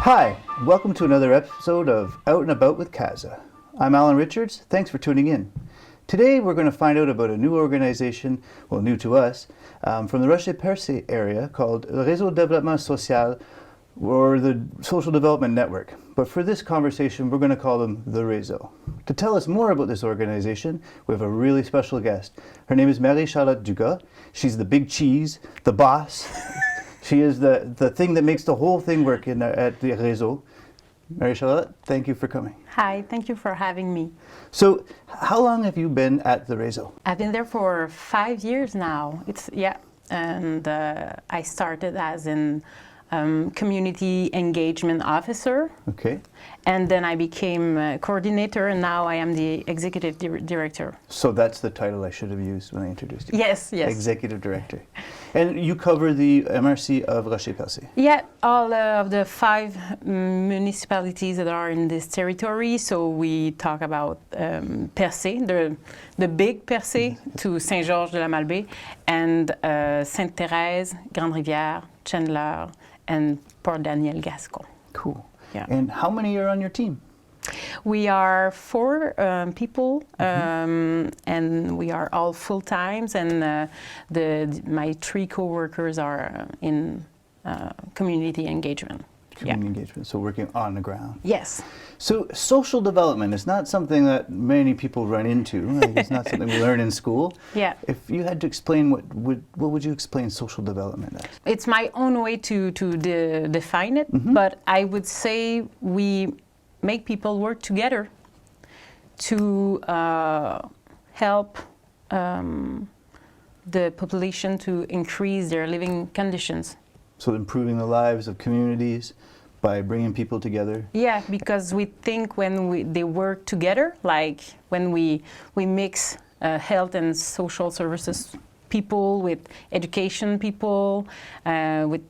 Hi, welcome to another episode of Out and About with Kaza. I'm Alan Richards. Thanks for tuning in. Today we're going to find out about a new organization, well, new to us, from the Rocher-Percé area called Le Réseau de Développement Social, or the Social Development Network. But for this conversation, we're going to call them the Réseau. To tell us more about this organization, we have a really special guest. Her name is Marie-Charlotte Dugas. She's the big cheese, the boss. She is the thing that makes the whole thing work at the Réseau. Marie-Charlotte, thank you for coming. Hi, thank you for having me. So, how long have you been at the Réseau? I've been there for 5 years now. And I started as an community engagement officer. Okay. And then I became a coordinator, and now I am the executive director. So that's the title I should have used when I introduced you. Yes. Executive director. And you cover the MRC of Rocher-Percé. Yeah, all of the 5 municipalities that are in this territory. So we talk about Percé, the big Percé, to Saint-Georges-de-la-Malbaie, and Sainte-Thérèse, Grande-Rivière, Chandler, and Port Daniel-Gascon. Cool. Yeah. And how many are on your team? We are 4 people, and we are all full-times, and my 3 co-workers are in community engagement. Community engagement, so working on the ground. Yes. So social development is not something that many people run into. Like, it's not something we learn in school. Yeah. If you had to explain, what would you explain social development as? It's my own way to define it, but I would say we make people work together to help the population to increase their living conditions. So improving the lives of communities by bringing people together? Yeah, because we think when they work together, like when we mix health and social services people with education people, with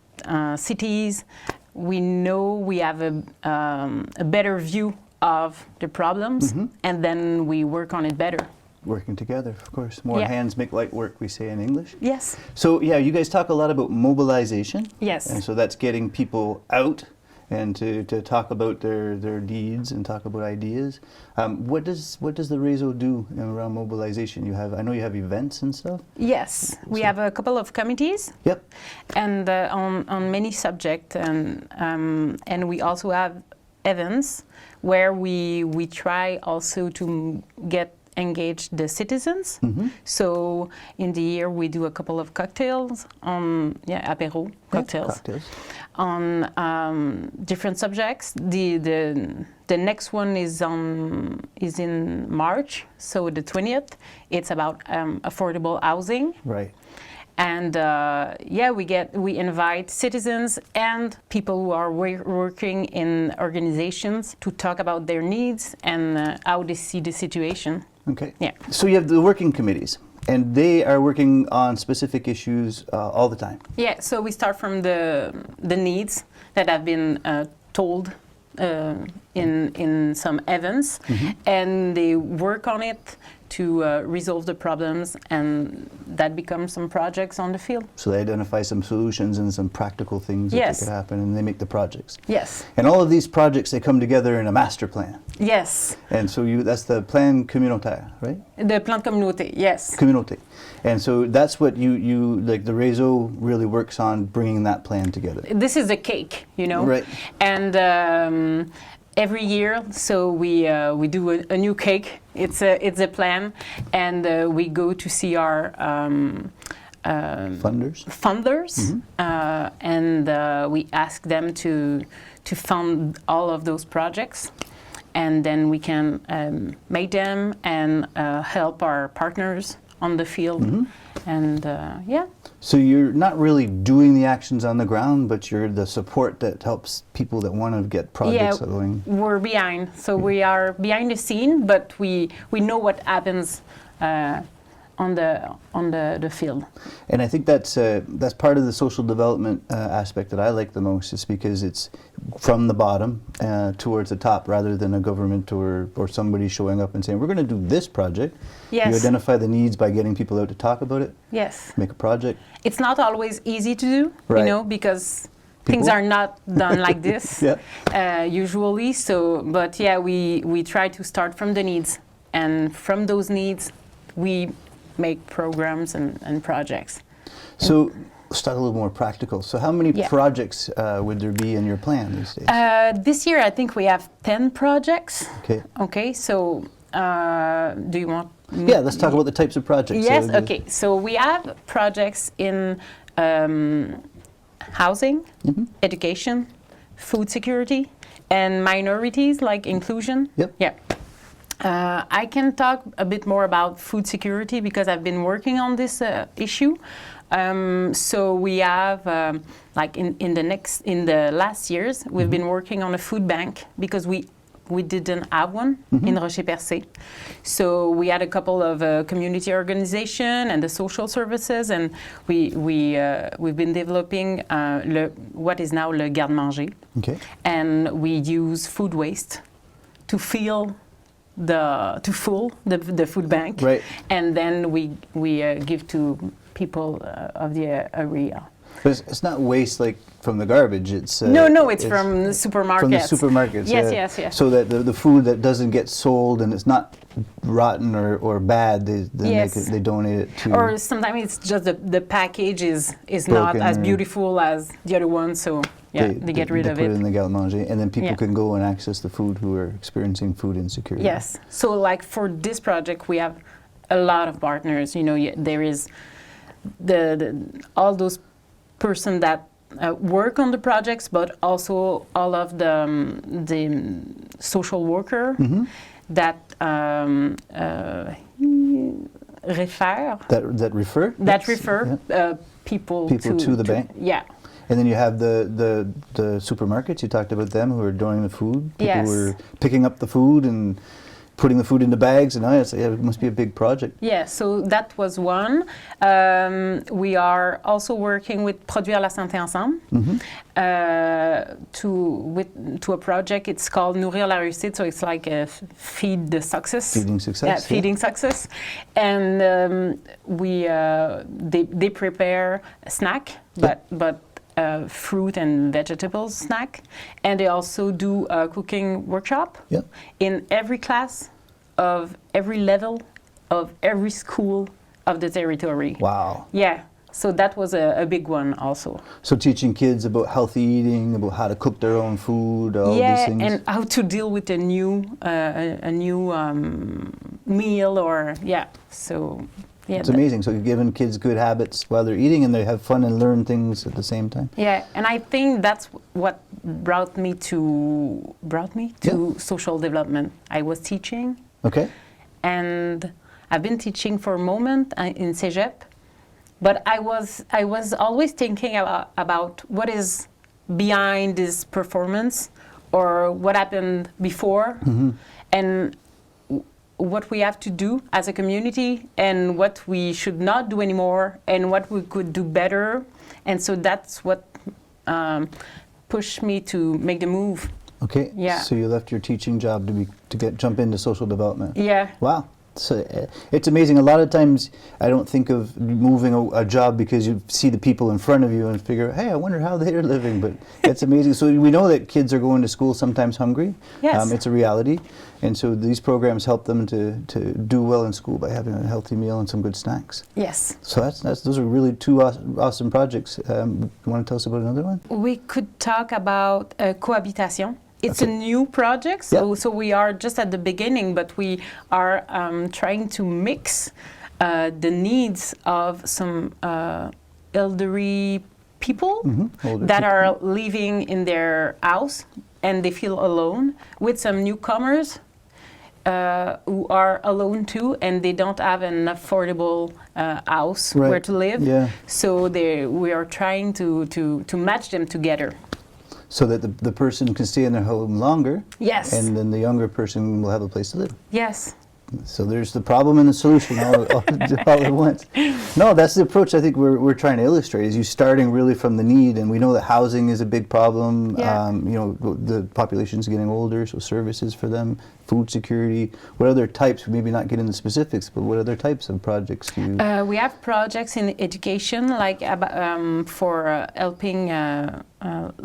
cities, we know we have a better view of the problems, and then we work on it better. Working together, of course. More hands make light work, we say in English. Yes. So yeah, you guys talk a lot about mobilization. Yes. And so that's getting people out and to talk about their needs and talk about ideas. What does the Réseau do around mobilization? I know you have events and stuff. Yes, we have a couple of committees. Yep. And on many subjects, and we also have events where we try also to get engage the citizens. So in the year we do a couple of cocktails apéro cocktails. On different subjects. The next one is in March, so the 20th. It's about affordable housing. Right. And we invite citizens and people who are working in organizations to talk about their needs and how they see the situation. Okay. Yeah. So you have the working committees, and they are working on specific issues all the time. Yeah. So we start from the needs that have been told in some events, and they work on it to resolve the problems, and that becomes some projects on the field. So they identify some solutions and some practical things that could happen, and they make the projects. Yes. And all of these projects, they come together in a master plan. Yes. And so that's the plan communautaire, right? The plan communauté, yes. Communauté. And so that's what you like, the Réseau really works on bringing that plan together. This is a cake, Right. And every year, so we do a new cake. It's a plan, and we go to see our funders, and we ask them to fund all of those projects, and then we can make them and help our partners on the field, and So you're not really doing the actions on the ground, but you're the support that helps people that want to get projects going. We're behind. So we are behind the scene, but we know what happens on the field. And I think that's part of the social development aspect that I like the most, is because it's from the bottom towards the top, rather than a government or somebody showing up and saying, we're going to do this project. Yes. You identify the needs by getting people out to talk about it. Yes. Make a project. It's not always easy to do, right. Because things are not done like this Yeah. usually. So, but yeah, we try to start from the needs, and from those needs, we make programs and projects. So let's talk a little more practical. So how many Yeah. projects would there be in your plan these days? This year, I think we have 10 projects. Okay. Okay, so do you want? Yeah, let's talk about the types of projects. Yes, So okay. So we have projects in housing, education, food security, and minorities like inclusion. Yep. Yeah. I can talk a bit more about food security because I've been working on this issue. So we have, like in the last years, we've been working on a food bank because we didn't have one in Rocher-Percé. So we had a couple of community organization and the social services, and we've been developing what is now le garde-manger. Okay. And we use food waste to fill the food bank, Right. and then we give to people of the area. But it's not waste like from the garbage. It's No, it's from the supermarkets. From the supermarkets. Yes, yeah. yes. So that the food that doesn't get sold and it's not rotten or bad, they donate it to. Or sometimes it's just the package is not Broken as or- beautiful as the other one, so yeah, they get rid of put it. it in the garde-manger, and then people Yeah. can go and access the food who are experiencing food insecurity. Yes. So like for this project, we have a lot of partners. You know, there is the all those person that work on the projects, but also all of the social worker that refer That refer. that Yes, refer yeah. people to the bank. Yeah. And then you have the supermarkets. You talked about them who are donating the food. People Yes. who are picking up the food and putting the food into bags. And it must be a big project. Yeah, so that was one. We are also working with Produire la santé ensemble to a project. It's called Nourrir la réussite, so it's like a feed the success. Feeding success. Yeah, feeding success. And they prepare a snack, but fruit and vegetables snack, and they also do a cooking workshop Yep. in every class of every level of every school of the territory. Wow. Yeah, so that was a big one also. So teaching kids about healthy eating, about how to cook their own food, all these things. And how to deal with a new meal or so. Yeah, It's amazing. So you're giving kids good habits while they're eating, and they have fun and learn things at the same time. Yeah, and I think that's what brought me to social development. I was teaching, Okay. and I've been teaching for a moment in Cégep, but I was always thinking about what is behind this performance or what happened before, and what we have to do as a community and what we should not do anymore and what we could do better. And so that's what pushed me to make the move. Okay. Yeah. So you left your teaching job to jump into social development. Yeah. Wow. So it's amazing. A lot of times I don't think of moving a job because you see the people in front of you and figure, hey, I wonder how they're living. But it's amazing. So we know that kids are going to school sometimes hungry. Yes. It's a reality. And so these programs help them to do well in school by having a healthy meal and some good snacks. Yes. So those are really two awesome projects. You want to tell us about another one? We could talk about cohabitation. It's Okay. a new project, so we are just at the beginning, but we are trying to mix the needs of some elderly people Older that people. are living in their house and they feel alone, with some newcomers who are alone too, and they don't have an affordable house Right. where to live. Yeah. So we are trying to match them together. So that the person can stay in their home longer. Yes. And then the younger person will have a place to live. Yes. So there's the problem and the solution all at once. No, that's the approach I think we're trying to illustrate, is you starting really from the need. And we know that housing is a big problem. Yeah. The population's getting older, so services for them, food security? What other types, maybe not get into specifics, but what other types of projects do you... We have projects in education, like for helping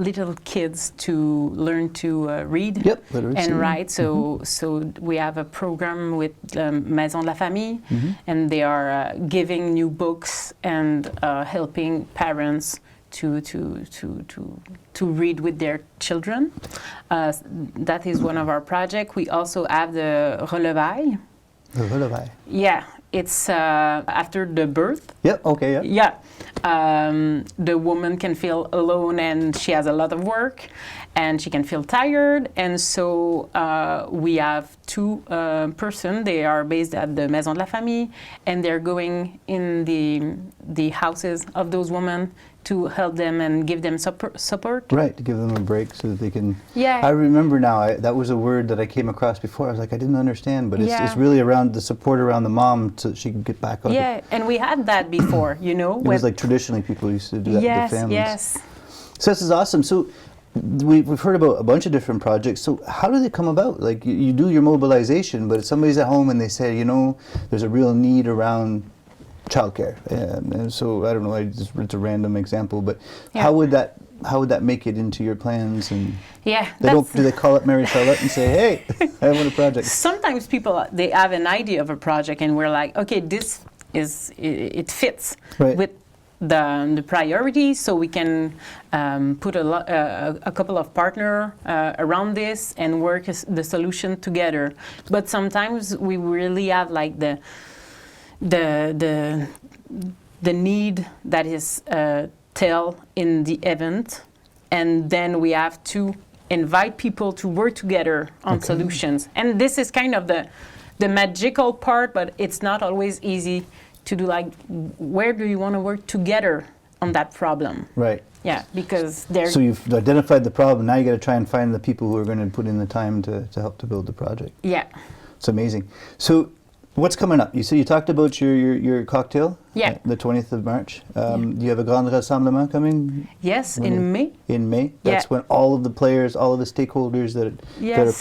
little kids to learn to read and write. So we have a program with Maison de la Famille, and they are giving new books and helping parents to read with their children. That is one of our projects. We also have the Relevailles. The Relevailles. Yeah, it's after the birth. Yep, okay, yeah. Yeah. The woman can feel alone and she has a lot of work and she can feel tired. And so we have two persons. They are based at the Maison de la Famille and they're going in the houses of those women to help them and give them support. Right, to give them a break so that they can... Yeah. I remember now, that was a word that I came across before. I was like, I didn't understand, but it's really around the support around the mom so she can get back on. Yeah, and we had that before, you know. It was like traditionally people used to do that with their families. Yes. So this is awesome. So we've heard about a bunch of different projects. So how do they come about? Like you do your mobilization, but if somebody's at home and they say, you know, there's a real need around childcare, and so I don't know. It's a random example, but how would that make it into your plans? And do they call up Mary Charlotte and say, "Hey, I want a project"? Sometimes people they have an idea of a project, and we're like, "Okay, this it fits with the priorities, so we can put a couple of partners around this and work the solution together." But sometimes we really have like the need that is tell in the event, and then we have to invite people to work together on solutions. And this is kind of the magical part, but it's not always easy to do. Like, where do you want to work together on that problem? Right. Yeah, because they're... So you've identified the problem, now you got to try and find the people who are going to put in the time to help to build the project. Yeah. It's amazing. So what's coming up? You talked about your cocktail. Yeah. The 20th of March. Do you have a Grand Rassemblement coming? Yes, in May. In May? That's when all of the players, all of the stakeholders that are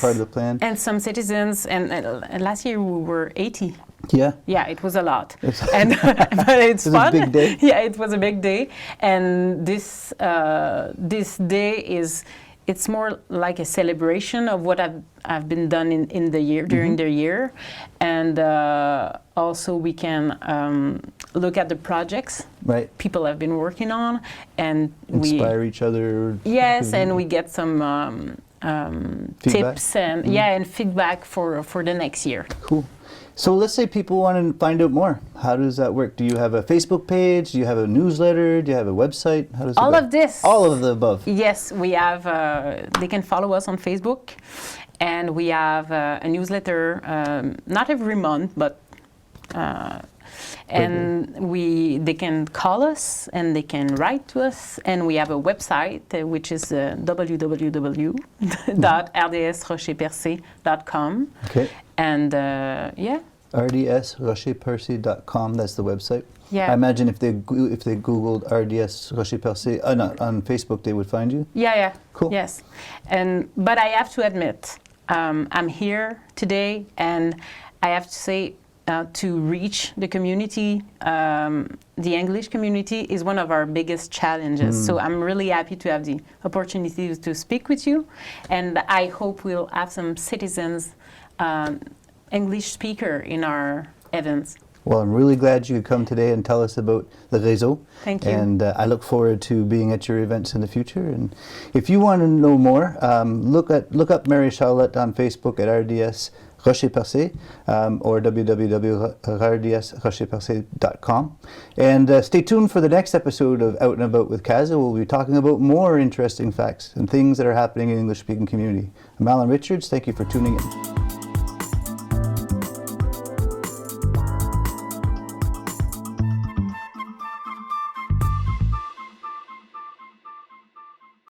part of the plan. And some citizens. And last year we were 80. Yeah. Yeah, it was a lot. But it's fun. It was a big day. Yeah, it was a big day. And this day is... It's more like a celebration of what I've been done in the year, during the year. And also we can look at the projects people have been working on. And inspire each other. Yes, and we get some tips and and feedback for the next year. Cool. So let's say people want to find out more. How does that work? Do you have a Facebook page? Do you have a newsletter? Do you have a website? How does all of this? All of the above. Yes, we have. They can follow us on Facebook, and we have a newsletter. Not every month, but and they can call us and they can write to us, and we have a website which is www.rdsrocherpercé.com. Okay. And rdsrocherpercé.com, that's the website. Yeah. I imagine if they Googled RDS Rocher Percé on Facebook, they would find you. Yeah. Cool. Yes, but I have to admit, I'm here today, and I have to say, to reach the community, the English community is one of our biggest challenges. So I'm really happy to have the opportunity to speak with you, and I hope we'll have some citizens. English speaker in our events. Well, I'm really glad you could come today and tell us about the réseau. Thank you. And I look forward to being at your events in the future. And if you want to know more, look up Mary Charlotte on Facebook at RDS Rocher Percé or www.rdsrocherpercé.com. And stay tuned for the next episode of Out and About with Kaza. We'll be talking about more interesting facts and things that are happening in the English-speaking community. I'm Alan Richards. Thank you for tuning in.